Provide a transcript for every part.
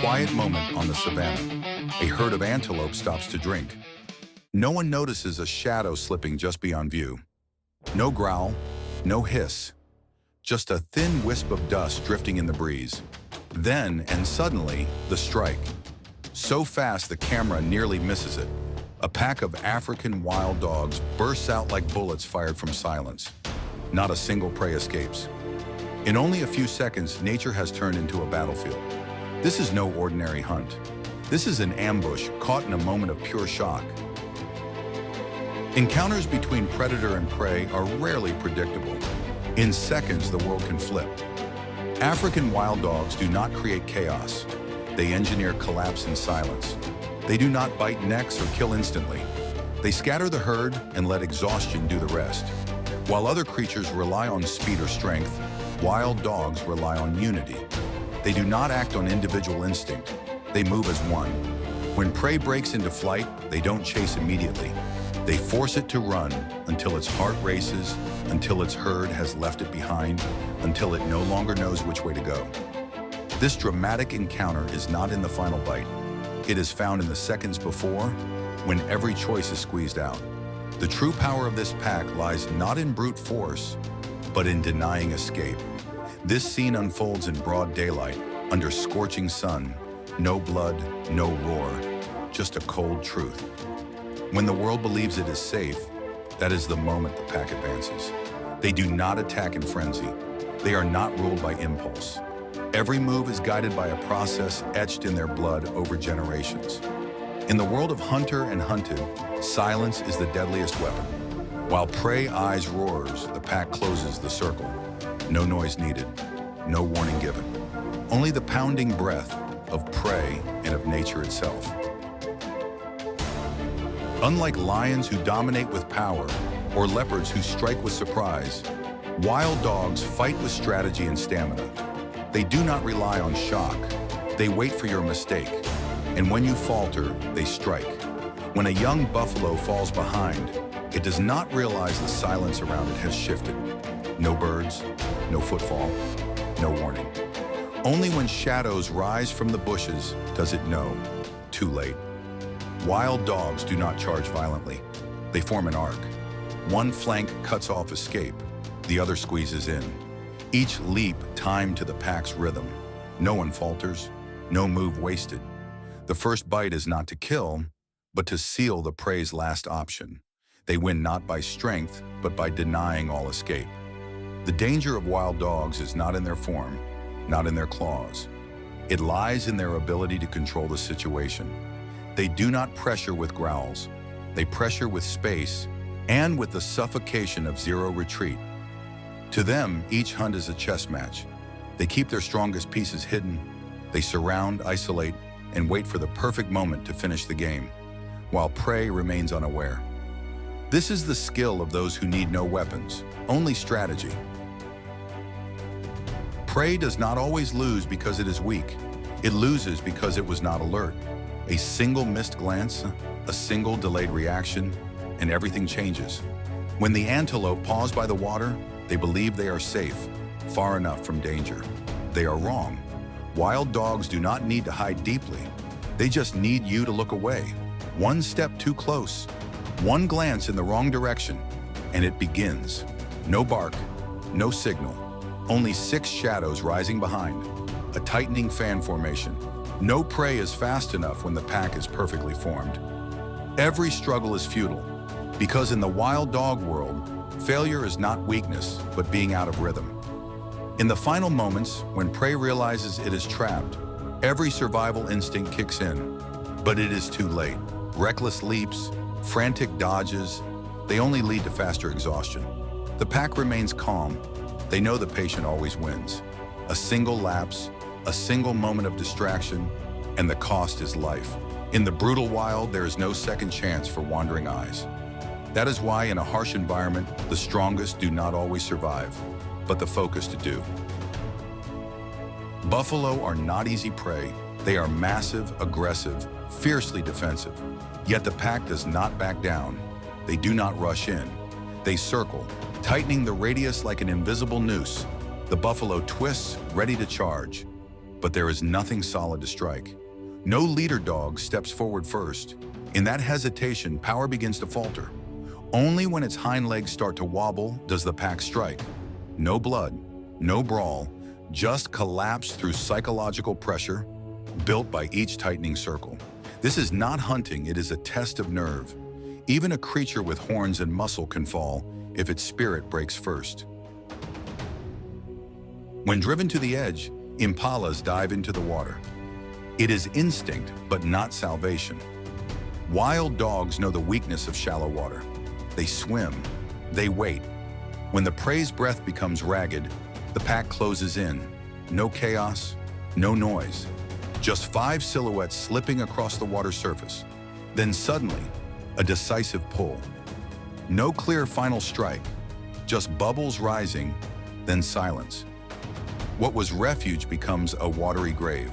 quiet moment on the savanna. A herd of antelope stops to drink. No one notices a shadow slipping just beyond view. No growl, no hiss, just a thin wisp of dust drifting in the breeze. Then, and suddenly, the strike. So fast the camera nearly misses it. A pack of African wild dogs bursts out like bullets fired from silence. Not a single prey escapes. In only a few seconds, nature has turned into a battlefield. This is no ordinary hunt. This is an ambush caught in a moment of pure shock. Encounters between predator and prey are rarely predictable. In seconds, the world can flip. African wild dogs do not create chaos. They engineer collapse in silence. They do not bite necks or kill instantly. They scatter the herd and let exhaustion do the rest. While other creatures rely on speed or strength, wild dogs rely on unity. They do not act on individual instinct. They move as one. When prey breaks into flight, they don't chase immediately. They force it to run until its heart races, until its herd has left it behind, until it no longer knows which way to go. This dramatic encounter is not in the final bite. It is found in the seconds before, when every choice is squeezed out. The true power of this pack lies not in brute force, but in denying escape. This scene unfolds in broad daylight, under scorching sun. No blood, no roar, just a cold truth. When the world believes it is safe, that is the moment the pack advances. They do not attack in frenzy. They are not ruled by impulse. Every move is guided by a process etched in their blood over generations. In the world of hunter and hunted, silence is the deadliest weapon. While prey eyes roars, the pack closes the circle. No noise needed, no warning given. Only the pounding breath of prey and of nature itself. Unlike lions who dominate with power or leopards who strike with surprise, wild dogs fight with strategy and stamina. They do not rely on shock. They wait for your mistake. And when you falter, they strike. When a young buffalo falls behind, it does not realize the silence around it has shifted. No birds, no footfall, no warning. Only when shadows rise from the bushes does it know. Too late. Wild dogs do not charge violently. They form an arc. One flank cuts off escape. The other squeezes in. Each leap timed to the pack's rhythm. No one falters, no move wasted. The first bite is not to kill, but to seal the prey's last option. They win not by strength, but by denying all escape. The danger of wild dogs is not in their form, not in their claws. It lies in their ability to control the situation. They do not pressure with growls. They pressure with space and with the suffocation of zero retreat. To them, each hunt is a chess match. They keep their strongest pieces hidden. They surround, isolate, and wait for the perfect moment to finish the game, while prey remains unaware. This is the skill of those who need no weapons, only strategy. Prey does not always lose because it is weak. It loses because it was not alert. A single missed glance, a single delayed reaction, and everything changes. When the antelope pause by the water, they believe they are safe, far enough from danger. They are wrong. Wild dogs do not need to hide deeply. They just need you to look away. One step too close, one glance in the wrong direction, and it begins. No bark, no signal, only 6 shadows rising behind, a tightening fan formation. No prey is fast enough when the pack is perfectly formed. Every struggle is futile, because in the wild dog world, failure is not weakness, but being out of rhythm. In the final moments, when prey realizes it is trapped, every survival instinct kicks in, but it is too late. Reckless leaps, frantic dodges, they only lead to faster exhaustion. The pack remains calm. They know the patient always wins. A single lapse, a single moment of distraction, and the cost is life. In the brutal wild, there is no second chance for wandering eyes. That is why in a harsh environment, the strongest do not always survive, but the focused do. Buffalo are not easy prey. They are massive, aggressive, fiercely defensive. Yet the pack does not back down. They do not rush in. They circle, tightening the radius like an invisible noose. The buffalo twists, ready to charge. but there is nothing solid to strike. No leader dog steps forward first. In that hesitation, power begins to falter. Only when its hind legs start to wobble does the pack strike. No blood, no brawl, just collapse through psychological pressure built by each tightening circle. This is not hunting, it is a test of nerve. Even a creature with horns and muscle can fall if its spirit breaks first. When driven to the edge, impalas dive into the water. It is instinct, but not salvation. Wild dogs know the weakness of shallow water. They swim, they wait. When the prey's breath becomes ragged, the pack closes in. No chaos, no noise. Just 5 silhouettes slipping across the water surface. Then suddenly, a decisive pull. No clear final strike, just bubbles rising, then silence. What was refuge becomes a watery grave.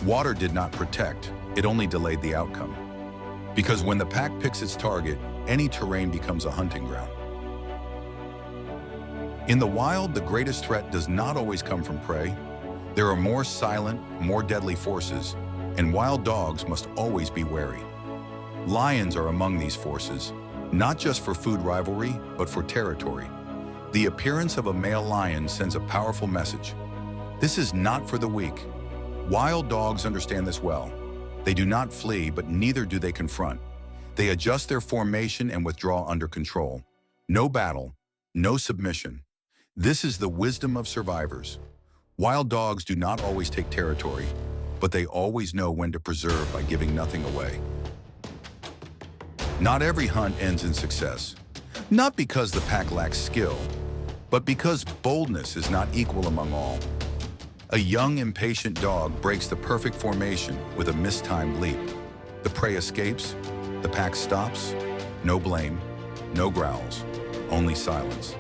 Water did not protect, it only delayed the outcome. Because when the pack picks its target, any terrain becomes a hunting ground. In the wild, the greatest threat does not always come from prey. There are more silent, more deadly forces, and wild dogs must always be wary. Lions are among these forces, not just for food rivalry, but for territory. The appearance of a male lion sends a powerful message. This is not for the weak. Wild dogs understand this well. They do not flee, but neither do they confront. They adjust their formation and withdraw under control. No battle, no submission. This is the wisdom of survivors. Wild dogs do not always take territory, but they always know when to preserve by giving nothing away. Not every hunt ends in success. Not because the pack lacks skill, but because boldness is not equal among all. A young, impatient dog breaks the perfect formation with a mistimed leap. The prey escapes, the pack stops, no blame, no growls, only silence,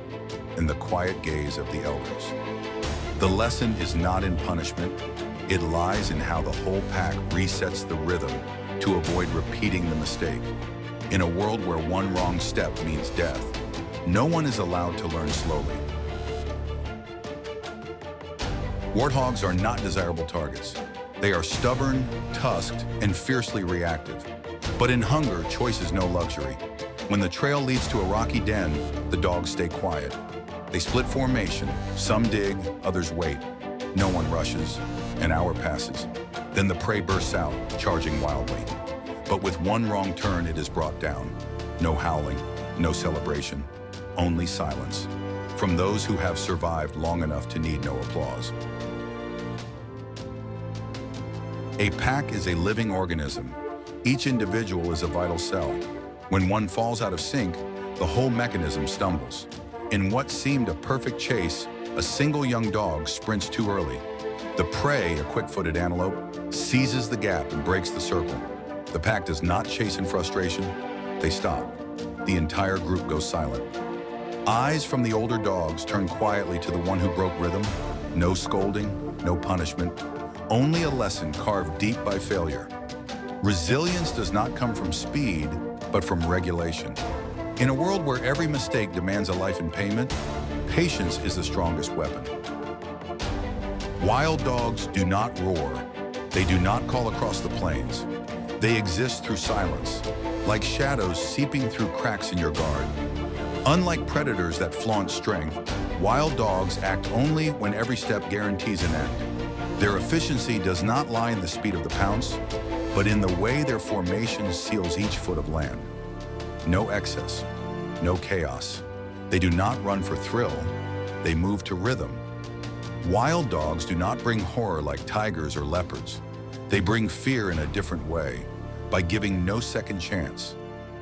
and the quiet gaze of the elders. The lesson is not in punishment, it lies in how the whole pack resets the rhythm to avoid repeating the mistake. In a world where one wrong step means death, no one is allowed to learn slowly. Warthogs are not desirable targets. They are stubborn, tusked, and fiercely reactive. But in hunger, choice is no luxury. When the trail leads to a rocky den, the dogs stay quiet. They split formation. Some dig, others wait. No one rushes. An hour passes. Then the prey bursts out, charging wildly. But with one wrong turn, it is brought down. No howling, no celebration, only silence. From those who have survived long enough to need no applause. A pack is a living organism. Each individual is a vital cell. When one falls out of sync, the whole mechanism stumbles. In what seemed a perfect chase, a single young dog sprints too early. The prey, a quick-footed antelope, seizes the gap and breaks the circle. The pack does not chase in frustration. They stop. The entire group goes silent. Eyes from the older dogs turn quietly to the one who broke rhythm. No scolding, no punishment. Only a lesson carved deep by failure. Resilience does not come from speed, but from regulation. In a world where every mistake demands a life in payment, patience is the strongest weapon. Wild dogs do not roar. They do not call across the plains. They exist through silence, like shadows seeping through cracks in your guard. Unlike predators that flaunt strength, wild dogs act only when every step guarantees an end. Their efficiency does not lie in the speed of the pounce, but in the way their formation seals each foot of land. No excess, no chaos. They do not run for thrill, they move to rhythm. Wild dogs do not bring horror like tigers or leopards. They bring fear in a different way, by giving no second chance.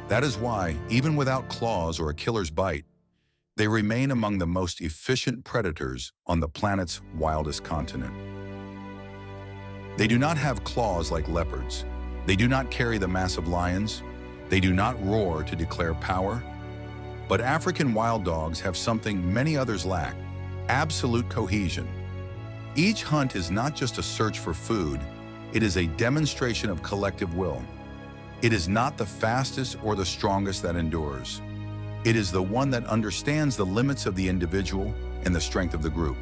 That is why, even without claws or a killer's bite, they remain among the most efficient predators on the planet's wildest continent. They do not have claws like leopards. They do not carry the massive lions. They do not roar to declare power. But African wild dogs have something many others lack: absolute cohesion. Each hunt is not just a search for food, it is a demonstration of collective will. It is not the fastest or the strongest that endures. It is the one that understands the limits of the individual and the strength of the group.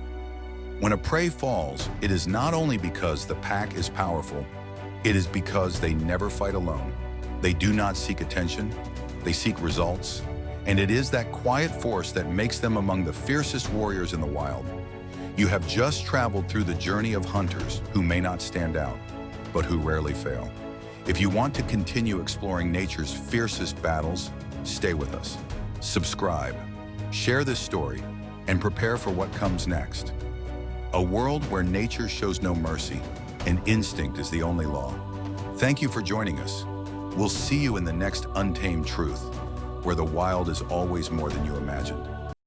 When a prey falls, it is not only because the pack is powerful, it is because they never fight alone. They do not seek attention, they seek results, and it is that quiet force that makes them among the fiercest warriors in the wild. You have just traveled through the journey of hunters who may not stand out, but who rarely fail. If you want to continue exploring nature's fiercest battles, stay with us. Subscribe, share this story, and prepare for what comes next. A world where nature shows no mercy, and instinct is the only law. Thank you for joining us. We'll see you in the next Untamed Truth, where the wild is always more than you imagined.